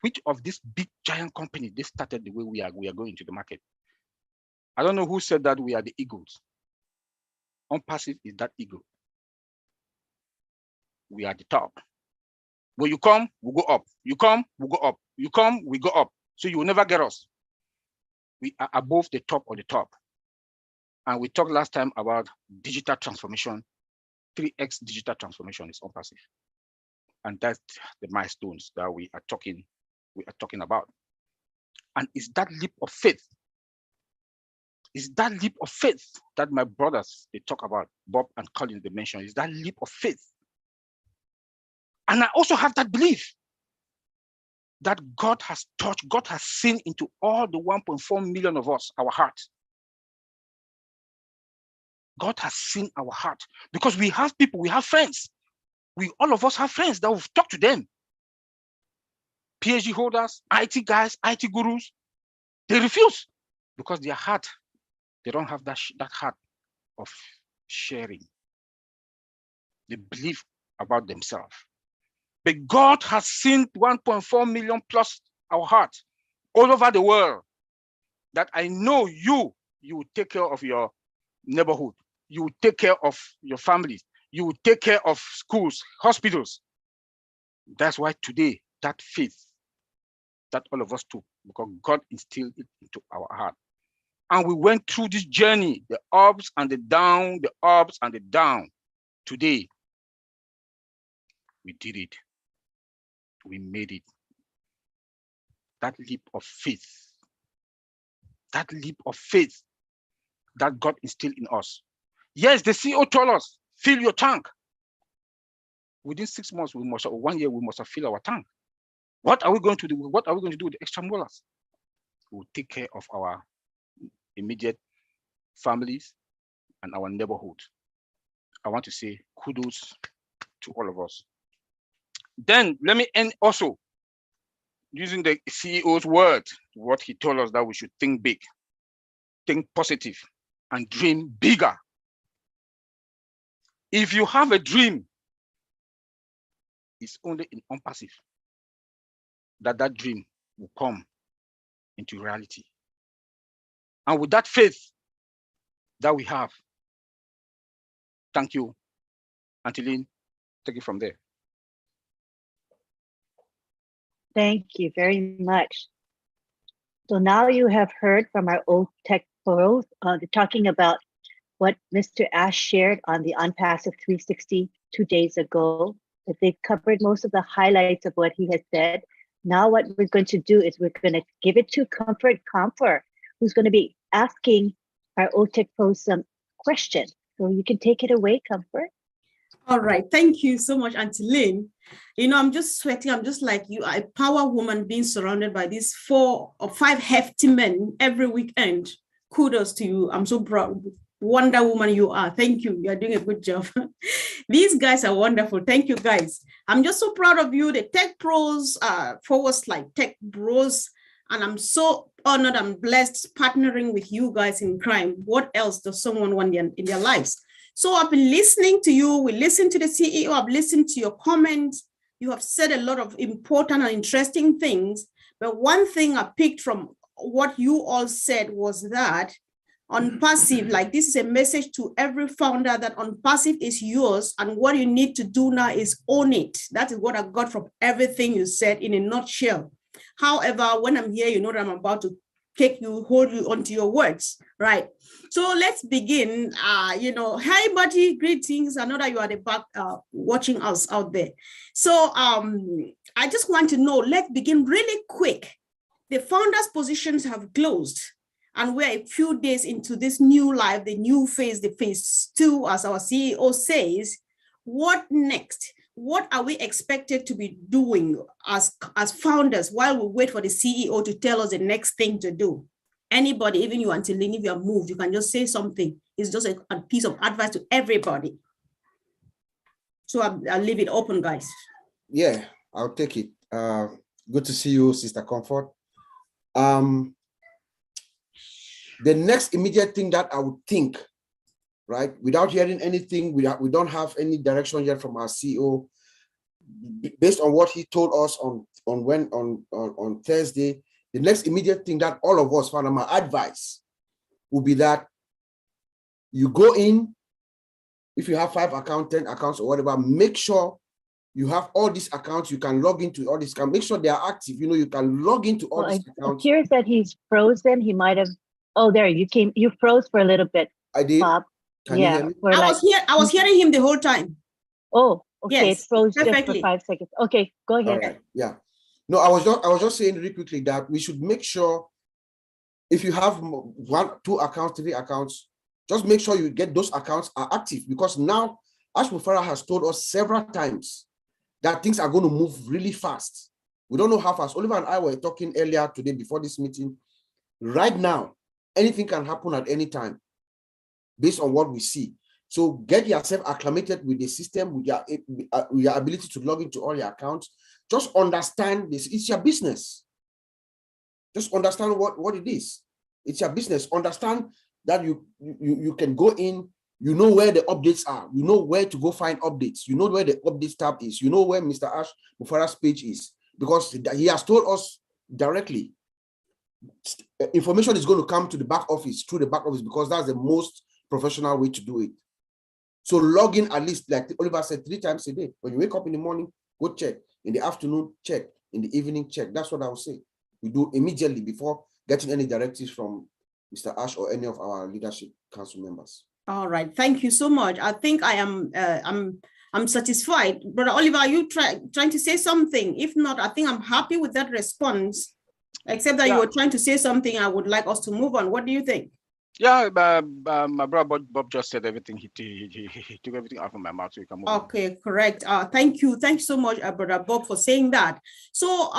which of these big giant companies, they started the way we are going to the market. I don't know who said that we are the eagles. Unpassive is that eagle. We are the top. When you come, we go up. You come, we go up. You come, we go up. So you will never get us. We are above the top of the top. And we talked last time about digital transformation. 3x digital transformation is Unpassive. And that's the milestones that we are talking about. And it's that leap of faith. It's that leap of faith that my brothers, they talk about, Bob and Colin, they mentioned, is that leap of faith. And I also have that belief that God has touched, God has seen into all the 1.4 million of us, our heart. God has seen our heart because we have people, we have friends. All of us have friends that we've talked to them. PhD holders, IT guys, IT gurus, they refuse because their heart, they don't have that heart of sharing. They believe about themselves. But God has seen 1.4 million plus our heart all over the world, that I know you will take care of your neighborhood. You will take care of your families. You will take care of schools, hospitals. That's why today, that faith that all of us took, because God instilled it into our heart. And we went through this journey, the ups and the down, the ups and the down. Today, we did it. We made it. That leap of faith, that God instilled in us. Yes, the CEO told us, fill your tank. Within 6 months, 1 year, we must have filled our tank. What are we going to do? What are we going to do with the extra dollars? We will take care of our immediate families and our neighborhood. I want to say kudos to all of us. Then let me end also using the CEO's word, what he told us, that we should think big, think positive, and dream bigger. If you have a dream, it's only in Unpassive that dream will come into reality. And with that faith that we have, thank you. Auntie Lynn, take it from there. Thank you very much. So now you have heard from our old tech pros talking about what Mr. Ash shared on the Unpassive 360 2 days ago, that they've covered most of the highlights of what he has said. Now what we're going to do is we're going to give it to Comfort, who's going to be asking our old tech pros some questions. So you can take it away, Comfort. All right. Thank you so much, Auntie Lynn. You know, I'm just sweating. I'm just like you, a power woman being surrounded by these 4 or 5 hefty men every weekend. Kudos to you. I'm so proud. Wonder Woman you are. Thank you. You're doing a good job. These guys are wonderful. Thank you, guys. I'm just so proud of you. The Tech Pros, /Tech Bros. And I'm so honored and blessed partnering with you guys in crime. What else does someone want in their lives? So I've been listening to you. We listened to the CEO. I've listened to your comments. You have said a lot of important and interesting things. But one thing I picked from what you all said was that Unpassive, like this is a message to every founder that Unpassive is yours. And what you need to do now is own it. That is what I got from everything you said in a nutshell. However, when I'm here, you know that I'm about to hold you onto your words, right? So let's begin. Hi, buddy, greetings. I know that you are the back watching us out there. So I just want to know, let's begin really quick. The founders' positions have closed, and we're a few days into this new life, the new phase, the phase 2, as our CEO says. What next? what are we expected to be doing as founders while we wait for the CEO to tell us the next thing to do? Anybody, even you, until Lynn, if you are moved, you can just say something. It's just a piece of advice to everybody. So I'll leave it open, guys. Yeah, I'll take it. Good to see you, Sister Comfort. The next immediate thing that I would think, right, without hearing anything, we don't have any direction yet from our CEO, based on what he told us on Thursday. The next immediate thing that all of us found, my advice would be that you go in, if you have 5 accounts, 10 accounts or whatever, make sure you have all these accounts, you can log into all these accounts, make sure they are active. You know, you can log into all these accounts. It appears that he's frozen. He might have, oh, there, you froze for a little bit. I did. Bob. Can you hear me? I was hearing him the whole time. Oh, okay, Yes, it froze perfectly. just for 5 seconds. Okay, go ahead. All right. Yeah. No, I was just saying really quickly that we should make sure if you have 1, 2 accounts, 3 accounts, just make sure you get those accounts are active, because now Ash Mufara has told us several times that things are going to move really fast. We don't know how fast. Oliver and I were talking earlier today before this meeting. Right now, anything can happen at any time based on what we see. So get yourself acclimated with the system, with your ability to log into all your accounts. Just understand this. It's your business. Just understand what it is. It's your business. Understand that you can go in, you know where the updates are, you know where to go find updates, you know where the updates tab is, you know where Mr. Ash Mufara's page is, because he has told us directly. Information is going to come to the back office, through the back office, because that's the most professional way to do it. So log in at least, like Oliver said, 3 times a day. When you wake up in the morning, go check. In the afternoon, check. In the evening, check. That's what I would say. We do immediately before getting any directives from Mr. Ash or any of our leadership council members. All right, thank you so much. I think I am I'm satisfied. Brother Oliver, are you trying to say something? If not, I think I'm happy with that response, except that you were trying to say something. I would like us to move on. What do you think? Yeah, my brother Bob just said everything. He took everything out of my mouth, so you can move on. Okay, correct. Thank you so much, Brother Bob, for saying that. So,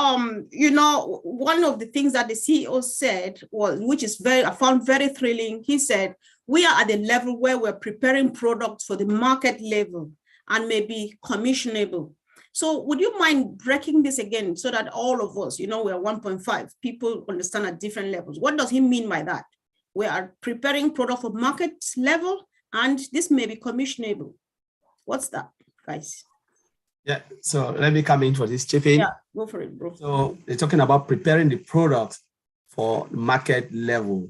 you know, one of the things that the CEO said was, which is I found very thrilling. He said, we are at the level where we're preparing products for the market level and maybe commissionable. So would you mind breaking this again so that all of us, you know, we're 1.5, people understand at different levels. What does he mean by that? We are preparing product for market level, and this may be commissionable. What's that, guys? Yeah, so let me come in for this, Chief. Yeah, go for it, bro. So they're talking about preparing the product for market level.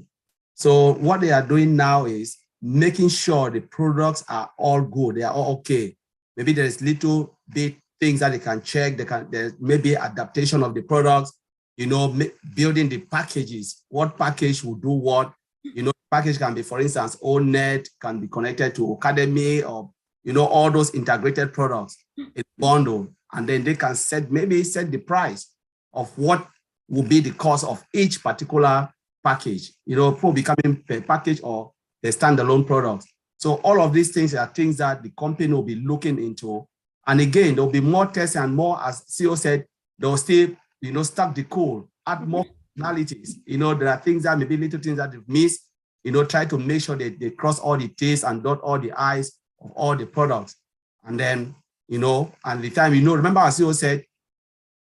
So what they are doing now is making sure the products are all good, they are all okay. Maybe there's little bit things that they can check, there's maybe adaptation of the products, you know, building the packages, what package will do what. You know, package can be, for instance, ONET, can be connected to Academy, or, you know, all those integrated products in bundle. And then they can set the price of what will be the cost of each particular package, you know, for becoming a package or a standalone product. So all of these things are things that the company will be looking into. And again, there'll be more tests and more, as CEO said, they'll still, you know, stack the code, add more functionalities. You know, there are things that maybe little things that they've missed, you know, try to make sure that they cross all the T's and dot all the I's of all the products. And then, you know, and the time, you know, remember as CEO said,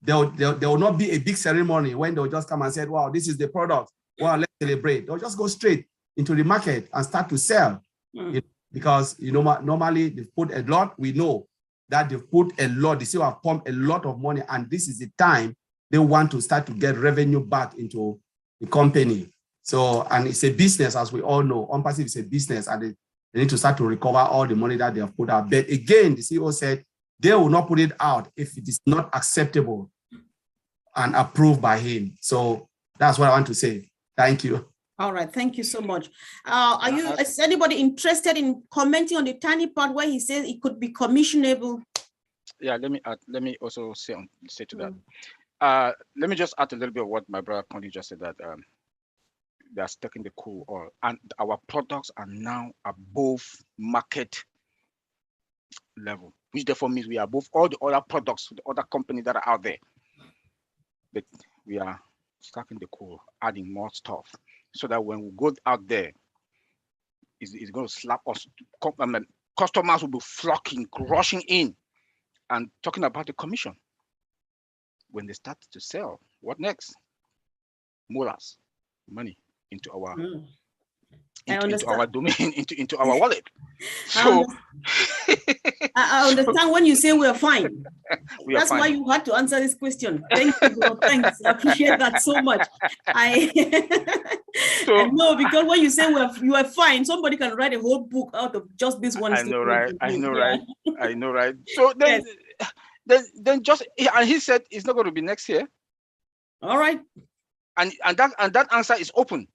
there will not be a big ceremony when they'll just come and say, wow, this is the product. Wow, let's celebrate. They'll just go straight into the market and start to sell. You know, because, you know, normally they've put a lot, we know that they've put a lot, they still have pumped a lot of money, and this is the time they want to start to get revenue back into the company. So, and it's a business, as we all know, OnPassive is a business, and they need to start to recover all the money that they have put out. But again, the CEO said they will not put it out if it is not acceptable and approved by him. So that's what I want to say. Thank you. All right, thank you so much. Is anybody interested in commenting on the tiny part where he says it could be commissionable? Yeah, let me also say to that. Let me just add a little bit of what my brother Connie just said, that they are stuck in the cool oil, and our products are now above market level. which therefore means we are above all the other products, the other companies that are out there. But we are stacking the core, adding more stuff, so that when we go out there, it's going to slap us. Customers will be flocking, rushing in, and talking about the commission. When they start to sell, what next? Molars, money into our into our domain, into our wallet. So I understand when you say we're fine. That's fine. why you had to answer this question. Thank you, bro. Thanks. I appreciate that so much. I know, because when you say you are fine, somebody can write a whole book out of just this one. I know, right? I know, right? I know, right? So then, then just, and he said it's not going to be next year. All right. And that answer is open.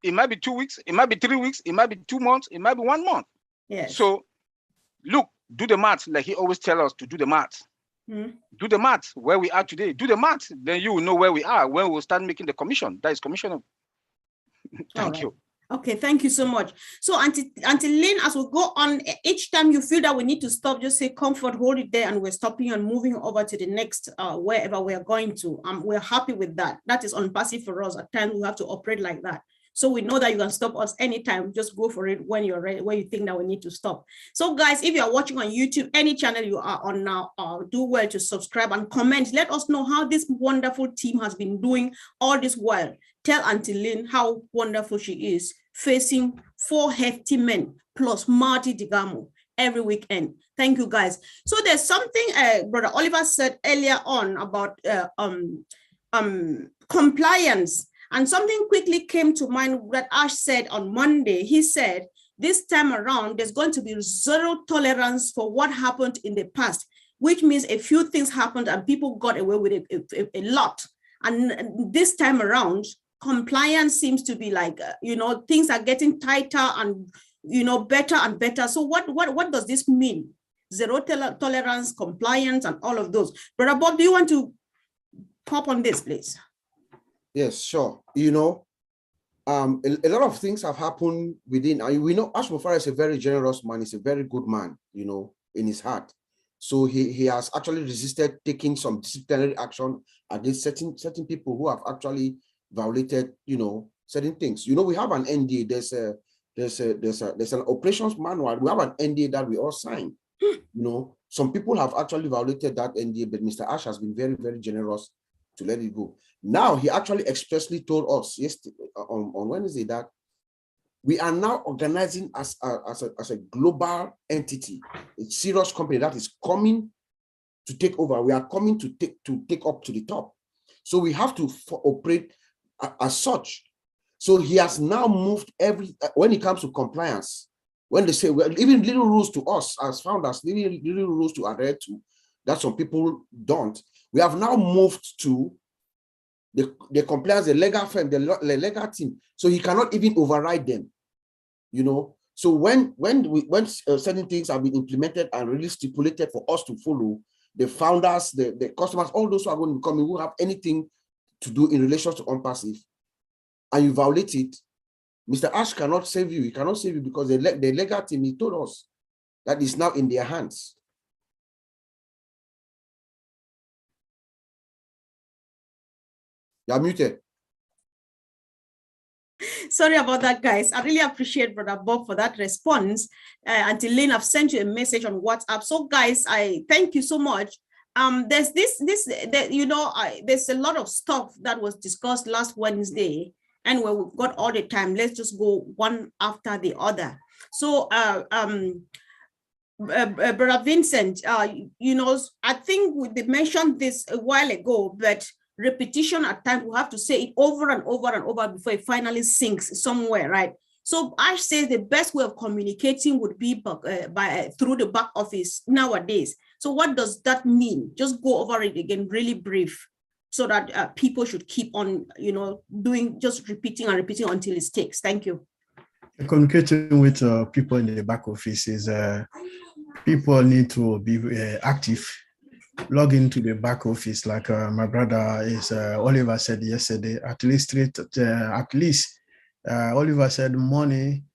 It might be 2 weeks, it might be 3 weeks, it might be 2 months, it might be 1 month. Yes. So look, do the math, like he always tells us to do the math. Do the math where we are today. Do the math, then you will know where we are when we'll start making the commission. That is commission. Thank you. Okay, thank you so much. So Auntie Lynn, as we go on, each time you feel that we need to stop, just say comfort, hold it there, and we're stopping and moving over to the next wherever we're going to. We're happy with that. That is unpassive for us. At times we have to operate like that. So we know that you can stop us anytime. Just go for it when you're ready, when you think that we need to stop. So guys, if you're watching on YouTube, any channel you are on now, do well to subscribe and comment. Let us know how this wonderful team has been doing all this while. Tell Auntie Lynn how wonderful she is, facing 4 hefty men plus Marty Digamo every weekend. Thank you, guys. So there's something Brother Oliver said earlier on about compliance. And something quickly came to mind that Ash said on Monday. He said, this time around, there's going to be zero tolerance for what happened in the past, which means a few things happened and people got away with a lot. And this time around, compliance seems to be like, things are getting tighter and, better and better. So what does this mean? Zero tolerance, compliance, and all of those. Brother Bob, do you want to pop on this, please? Yes, sure. A lot of things have happened within. We know Ash Mufara is a very generous man. He's a very good man, in his heart. So he has actually resisted taking some disciplinary action against certain people who have actually violated, certain things. We have an NDA. There's an operations manual. We have an NDA that we all sign. Some people have actually violated that NDA, but Mr. Ash has been very, very generous to let it go. Now, he actually expressly told us yesterday on Wednesday that we are now organizing as a global entity, a serious company that is coming to take over. We are coming to take up to the top. So we have to operate as such. So he has now moved when it comes to compliance, when they say, well, even little rules to us as founders, little rules to adhere to, that some people don't. We have now moved to the compliance, the legal firm, the legal team, so he cannot even override them. So when certain things have been implemented and really stipulated for us to follow, the founders, the customers, all those who are going to be coming, who have anything to do in relation to Unpassive, and you violate it, Mr. Ash cannot save you. He cannot save you because the legal team, he told us that is now in their hands. You're muted. Sorry about that, guys. I really appreciate Brother Bob for that response. Auntie Lynn, I've sent you a message on WhatsApp. So, guys, I thank you so much. There's there's a lot of stuff that was discussed last Wednesday, and where we've got all the time. Let's just go one after the other. So, Brother Vincent, I think they mentioned this a while ago, but repetition at times, we have to say it over and over and over before it finally sinks somewhere, right? So Ash says the best way of communicating would be through the back office nowadays. So what does that mean? Just go over it again, really brief, so that people should keep on, just repeating and repeating until it sticks. Thank you. Communicating with people in the back office is people need to be active. Log into the back office, like my brother Oliver said yesterday. At least Oliver said morning,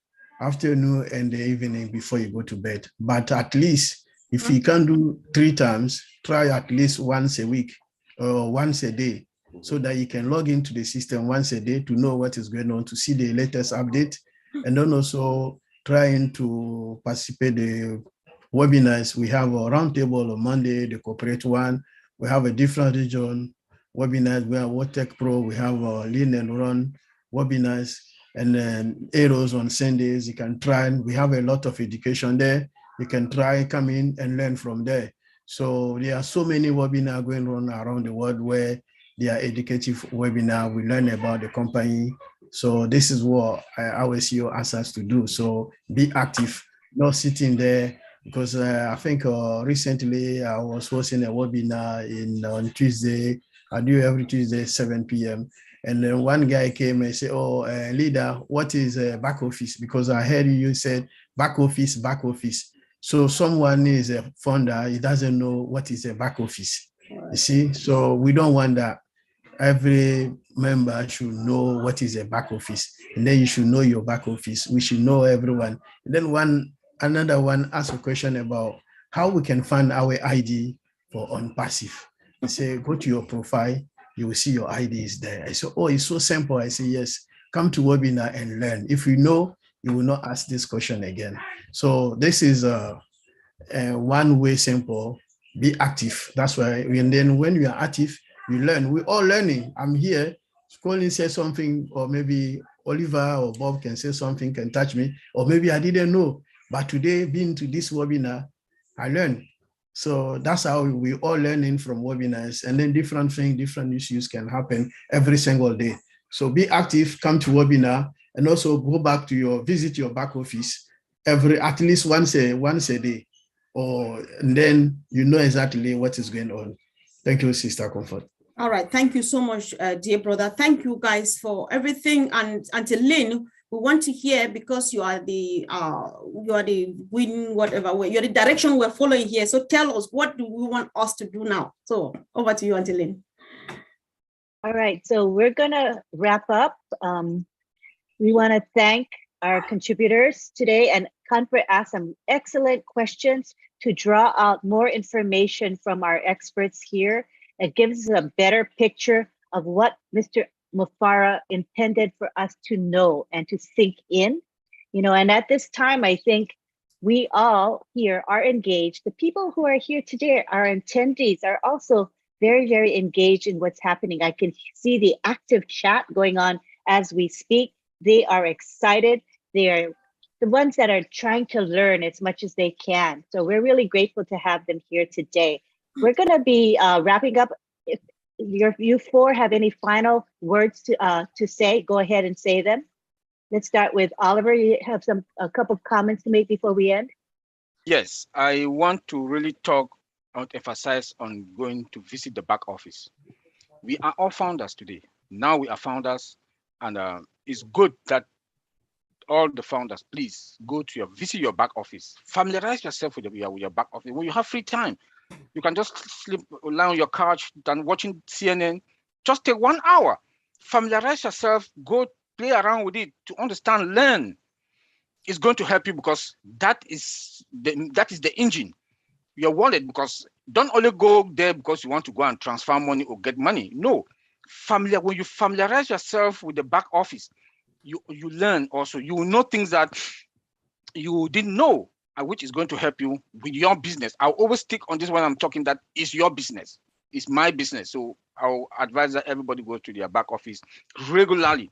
afternoon, and the evening before you go to bed. But at least If you can't do 3 times, try at least once a week or once a day, so that you can log into the system once a day to know what is going on, to see the latest update, and then also trying to participate the webinars. We have a roundtable on Monday, the corporate one. We have a different region webinars. We have WordTech Pro. We have Lynn and Run webinars, and then arrows on Sundays. You can try, and we have a lot of education there. You can try, come in and learn from there. So there are so many webinars going on around the world where they are educative webinar. We learn about the company. So this is what I always see your answers to do. So be active, not sitting there, because I think recently I was hosting a webinar on Tuesday. I do every Tuesday, 7 p.m. And then one guy came and said, "Oh, leader, what is back office?" Because I heard you said back office, back office. So someone is a founder, he doesn't know what is a back office. You see, so we don't want that. Every member should know what is a back office, and then you should know your back office. We should know everyone. And then another one asked a question about how we can find our ID for OnPassive. I say, go to your profile, you will see your ID is there. I say, oh, it's so simple. I say, yes, come to webinar and learn. If you know, you will not ask this question again. So this is one way simple, be active. That's why, and then when you are active, you learn. We're all learning. I'm here. Colin says something, or maybe Oliver or Bob can say something, can touch me, or maybe I didn't know. But today, being to this webinar, I learned. So that's how we all learning from webinars, and then different things, different issues can happen every single day. So be active, come to webinar, and also go back to visit your back office at least once a day, and then you know exactly what is going on. Thank you, Sister Comfort. All right, thank you so much, dear brother. Thank you guys for everything. And until Lynn, we want to hear, because you are the win, whatever, you're the direction we're following here. So tell us, what do we want us to do now? So over to you, until Lynn. All right, so we're gonna wrap up. We want to thank our contributors today, and Comfort asked some excellent questions to draw out more information from our experts here. It gives us a better picture of what Mr. Mufara intended for us to know and to sink in. And at this time, I think we all here are engaged. The people who are here today, our attendees, are also very, very engaged in what's happening. I can see the active chat going on as we speak. They are excited. They are the ones that are trying to learn as much as they can. So we're really grateful to have them here today. We're going to be wrapping up. If you four have any final words to say, go ahead and say them. Let's start with Oliver. You have a couple of comments to make before we end? Yes, I want to really emphasize on going to visit the back office. We are all founders today. Now we are founders, and it's good that all the founders, please go to visit your back office. Familiarize yourself with your back office. When you have free time, you can just lie on your couch and watching CNN. Just take 1 hour. Familiarize yourself. Go play around with it to understand, learn. It's going to help you, because that is the engine. Your wallet, because don't only go there because you want to go and transfer money or get money. No, when you familiarize yourself with the back office, you learn also. You will know things that you didn't know, which is going to help you with your business. I'll always stick on this when I'm talking that it's your business. It's my business. So I'll advise that everybody go to their back office regularly.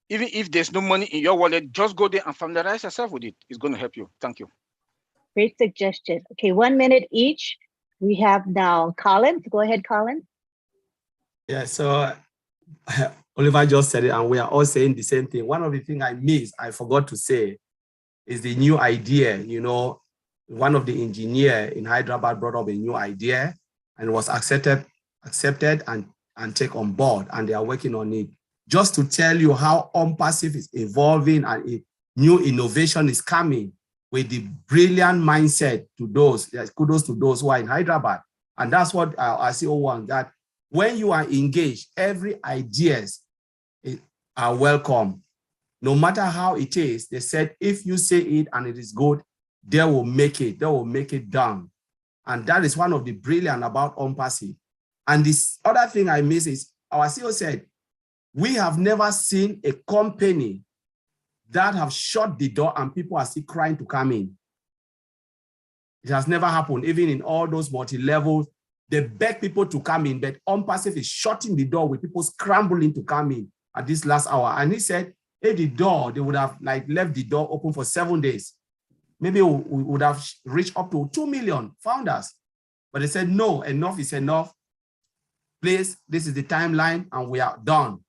Even if there's no money in your wallet, just go there and familiarize yourself with it. It's going to help you. Thank you. Great suggestion. Okay, 1 minute each. We have now Colin. Go ahead, Colin. Yeah, so Oliver just said it, and we are all saying the same thing. One of the things I forgot to say, is the new idea. One of the engineers in Hyderabad brought up a new idea, and was accepted and take on board, and they are working on it. Just to tell you how OnPassive is evolving, and a new innovation is coming with the brilliant mindset to those. Kudos to those who are in Hyderabad. And that's what I see want, that when you are engaged, every ideas are welcome. No matter how it is, they said, if you say it and it is good, they will make it. They will make it down. And that is one of the brilliant about ONPASSIVE. And this other thing I miss is our CEO said, we have never seen a company that have shut the door and people are still crying to come in. It has never happened, even in all those multi-levels. They beg people to come in, but ONPASSIVE is shutting the door with people scrambling to come in at this last hour. And he said, if the door, they would have like left the door open for 7 days. Maybe we would have reached up to 2 million founders. But they said, no, enough is enough. Please, this is the timeline and we are done.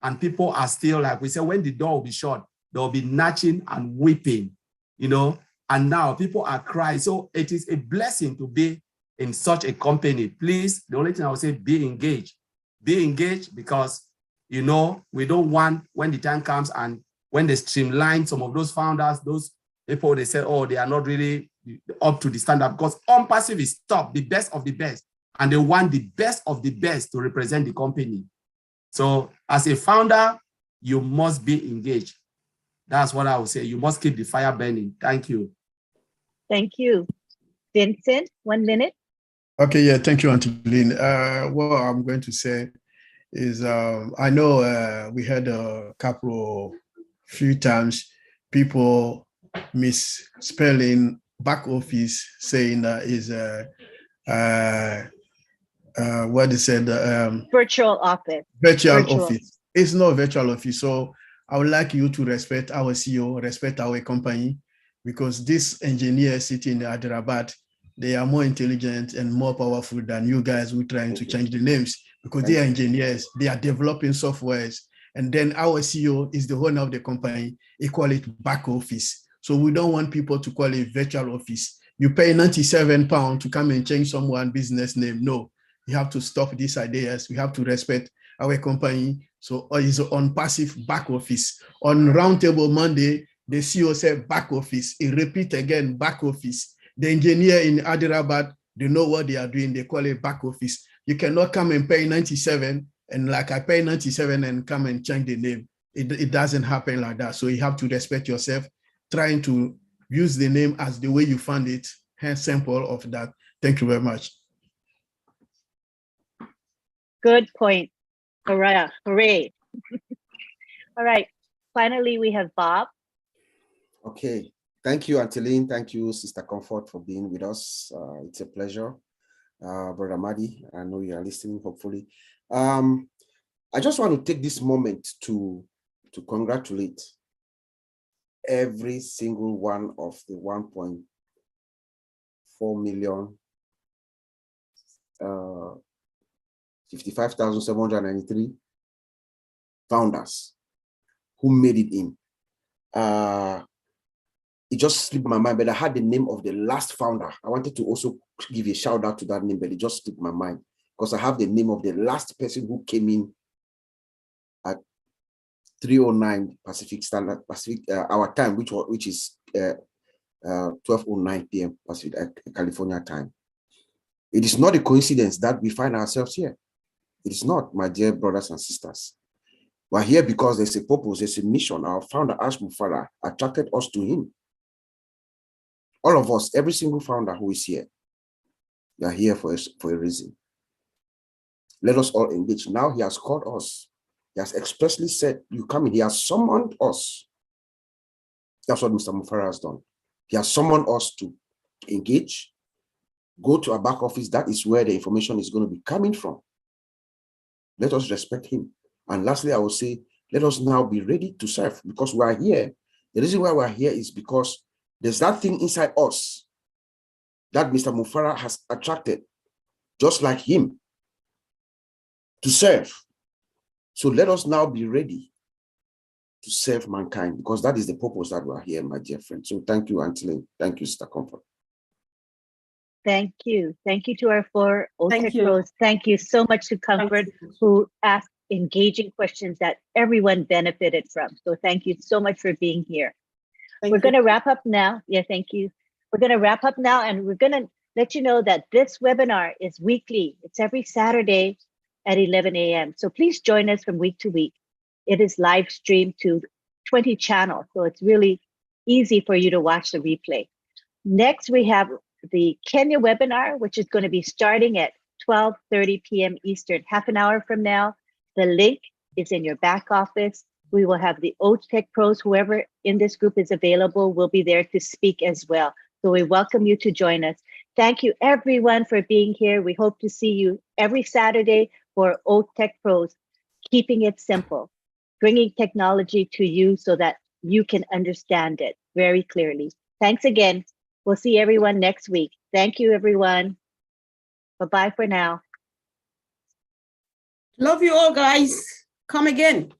And people are still, like we said, when the door will be shut, they'll be gnashing and weeping, you know, and now people are crying. So it is a blessing to be in such a company. Please, the only thing I would say, be engaged. Be engaged because, you know, we don't want when the time comes and when they streamline some of those founders, those people, they say, oh, they are not really up to the standard because ONPASSIVE is top, the best of the best. And they want the best of the best to represent the company. So as a founder, you must be engaged. That's what I would say. You must keep the fire burning. Thank you. Thank you. Vincent, 1 minute. Okay, yeah, thank you, Auntie Lynn. What I'm going to say is I know we had a few times people misspelling back office, saying that is what they said, Virtual office. Virtual office. It's not virtual office. So I would like you to respect our CEO, respect our company, because this engineer sitting in Hyderabad, they are more intelligent and more powerful than you guys who are trying to change the names, because they are engineers, they are developing softwares. And then our CEO is the owner of the company. He call it back office. So we don't want people to call it virtual office. You pay £97 to come and change someone's business name. No, you have to stop these ideas. We have to respect our company. So it's on passive back office. On Roundtable Monday, the CEO said back office. He repeat again, back office. The engineer in Hyderabad, they know what they are doing. They call it back office. You cannot come and pay 97 and like I pay 97 and come and change the name. It doesn't happen like that. So you have to respect yourself, trying to use the name as the way you found it. Hence, sample of that. Thank you very much. Good point. Hooray. Hooray. All right. Finally, we have Bob. Okay. Thank you, Auntie Lynn. Thank you, Sister Comfort, for being with us. It's a pleasure. Brother Madi, I know you are listening, hopefully. I just want to take this moment to congratulate every single one of the 1.4 million 55,793 founders who made it in. It just slipped my mind, but I had the name of the last founder. I wanted to also give a shout out to that name, but it just slipped my mind because I have the name of the last person who came in at 3:09 Pacific Standard our time, which is 12:09 p.m. Pacific California time. It is not a coincidence that we find ourselves here. It is not, my dear brothers and sisters. We're here because there's a purpose, there's a mission. Our founder, Ash Mufara, attracted us to him. All of us, every single founder who is here, we are here for a reason. Let us all engage. Now he has called us. He has expressly said, you come in. He has summoned us. That's what Mr. Mufara has done. He has summoned us to engage, go to our back office. That is where the information is going to be coming from. Let us respect him. And lastly, I will say, let us now be ready to serve because we are here. The reason why we are here is because there's that thing inside us that Mr. Mufara has attracted, just like him, to serve. So let us now be ready to serve mankind because that is the purpose that we are here, my dear friend. So thank you, Auntie Lynn. Thank you, Sister Comfort. Thank you. Thank you to our 4 Thank OTEC you. pros. Thank you so much to Comfort who asked engaging questions that everyone benefited from. So thank you so much for being here. We're going to wrap up now. Yeah, thank you. We're going to wrap up now and we're going to let you know that this webinar is weekly. It's every Saturday at 11 a.m. So please join us from week to week. It is live streamed to 20 channels. So it's really easy for you to watch the replay. Next, we have the Kenya webinar, which is going to be starting at 12:30 p.m. Eastern, half an hour from now. The link is in your back office. We will have the OTech pros, whoever in this group is available will be there to speak as well. So we welcome you to join us. Thank you everyone for being here. We hope to see you every Saturday for OTech pros, keeping it simple, bringing technology to you so that you can understand it very clearly. Thanks again. We'll see everyone next week. Thank you, everyone. Bye-bye for now. Love you all, guys. Come again.